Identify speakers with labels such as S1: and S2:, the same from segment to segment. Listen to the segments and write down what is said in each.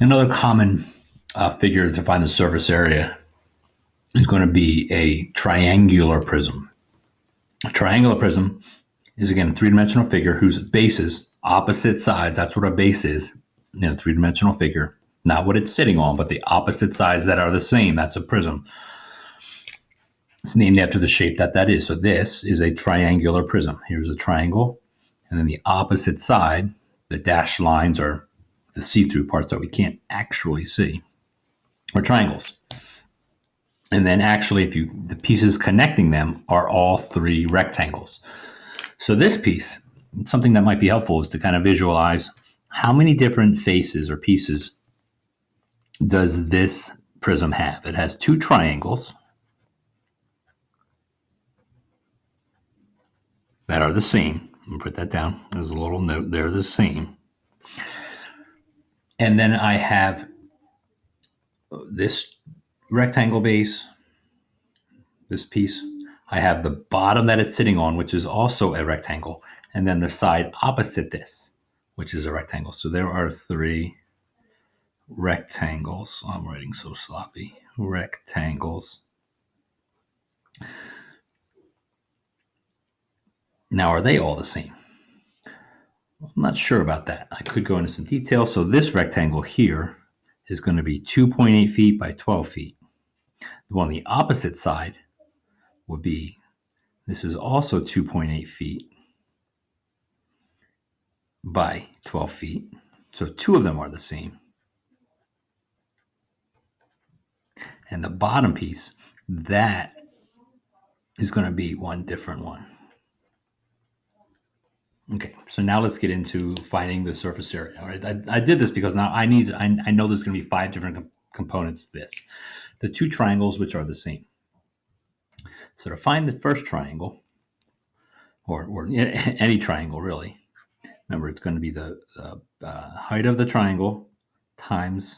S1: Another common figure to find the surface area is going to be a triangular prism. A triangular prism is, again, a three-dimensional figure whose bases, opposite sides, that's what a base is in a three-dimensional figure. Not what it's sitting on, but the opposite sides that are the same. That's a prism. It's named after the shape that is. So this is a triangular prism. Here's a triangle, and then the opposite side, the dashed lines are the see-through parts that we can't actually see, are triangles. And then actually, the pieces connecting them are all three rectangles. So this piece, something that might be helpful is to kind of visualize how many different faces or pieces does this prism have. It has two triangles that are the same. I'm gonna put that down. There's a little note. They're the same. And then I have this rectangle base, this piece. I have the bottom that it's sitting on, which is also a rectangle, and then the side opposite this, which is a rectangle. So there are three rectangles. I'm writing so sloppy. Rectangles. Now, are they all the same? I'm not sure about that. I could go into some detail. So this rectangle here is going to be 2.8 feet by 12 feet. The one on the opposite side would be, this is also 2.8 feet by 12 feet. So two of them are the same. And the bottom piece, that is going to be one different one. Okay, so now let's get into finding the surface area. All right, I did this because now I know there's going to be five different components to this. The two triangles, which are the same. So to find the first triangle, or any triangle really, remember it's going to be the height of the triangle times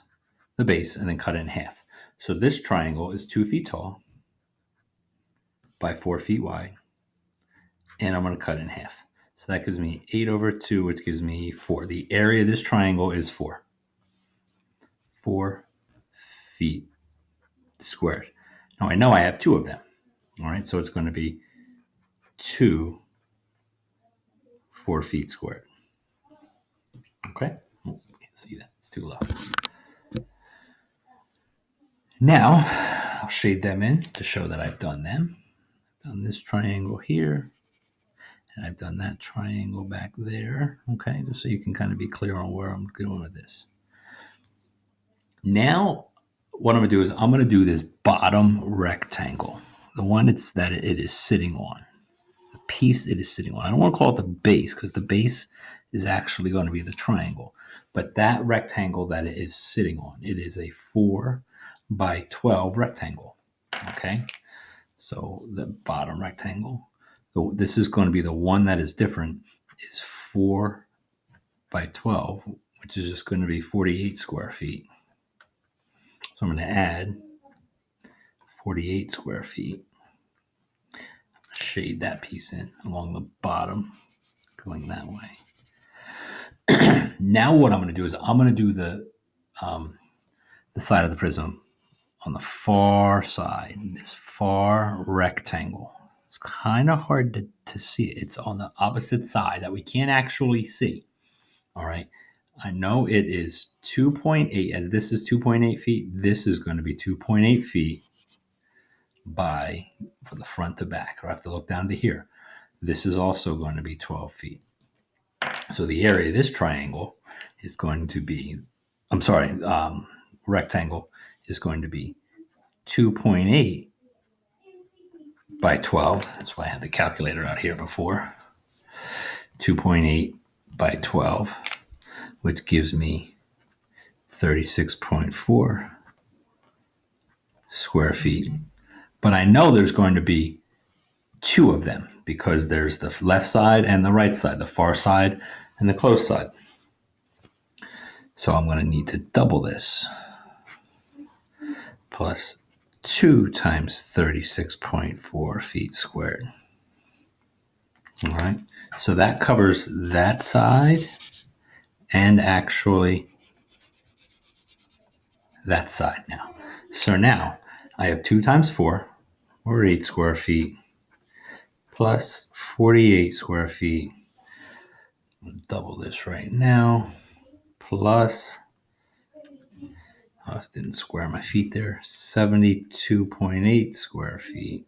S1: the base and then cut it in half. So this triangle is 2 feet tall by 4 feet wide, and I'm going to cut it in half. So that gives me 8 over 2, which gives me 4. The area of this triangle is 4 feet squared. Now I know I have two of them. All right, so it's going to be 2 4 feet squared. Okay, oh, can't see that, it's too low. Now I'll shade them in to show that I've done them. I've done this triangle here, and I've done that triangle back there. Okay, just so you can kind of be clear on where I'm going with this. Now, what I'm going to do is I'm going to do this bottom rectangle, the one that it is sitting on, the piece it is sitting on. I don't want to call it the base because the base is actually going to be the triangle, but that rectangle that it is sitting on, it is a 4 by 12 rectangle. Okay, so the bottom rectangle, so this is going to be the one that is different, is 4 by 12, which is just going to be 48 square feet. So I'm going to add 48 square feet. Shade that piece in along the bottom, going that way. Now what I'm going to do is I'm going to do the side of the prism on the far side, this far rectangle. It's kind of hard to see it. It's on the opposite side that we can't actually see. All right. I know it is 2.8, as this is 2.8 feet, this is going to be 2.8 feet by, from the front to back. I have to look down to here. This is also going to be 12 feet. So the area of this triangle is going to be, rectangle is going to be 2.8 by 12. That's why I had the calculator out here before. 2.8 by 12, which gives me 36.4 square feet. But I know there's going to be two of them because there's the left side and the right side, the far side and the close side. So I'm going to need to double this. Plus 2 times 36.4 feet squared. All right, so that covers that side and actually that side now. So now I have 2 times 4, or 8 square feet, plus 48 square feet. Double this right now, plus, I just didn't square my feet there, 72.8 square feet.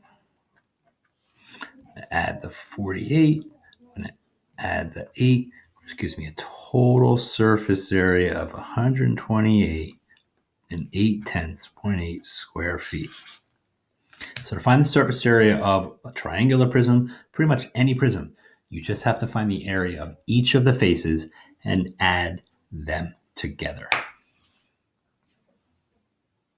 S1: Add the 48, I'm going to add the 8, which gives me a total surface area of 128 and 8/10 square feet. So to find the surface area of a triangular prism, pretty much any prism, you just have to find the area of each of the faces and add them together.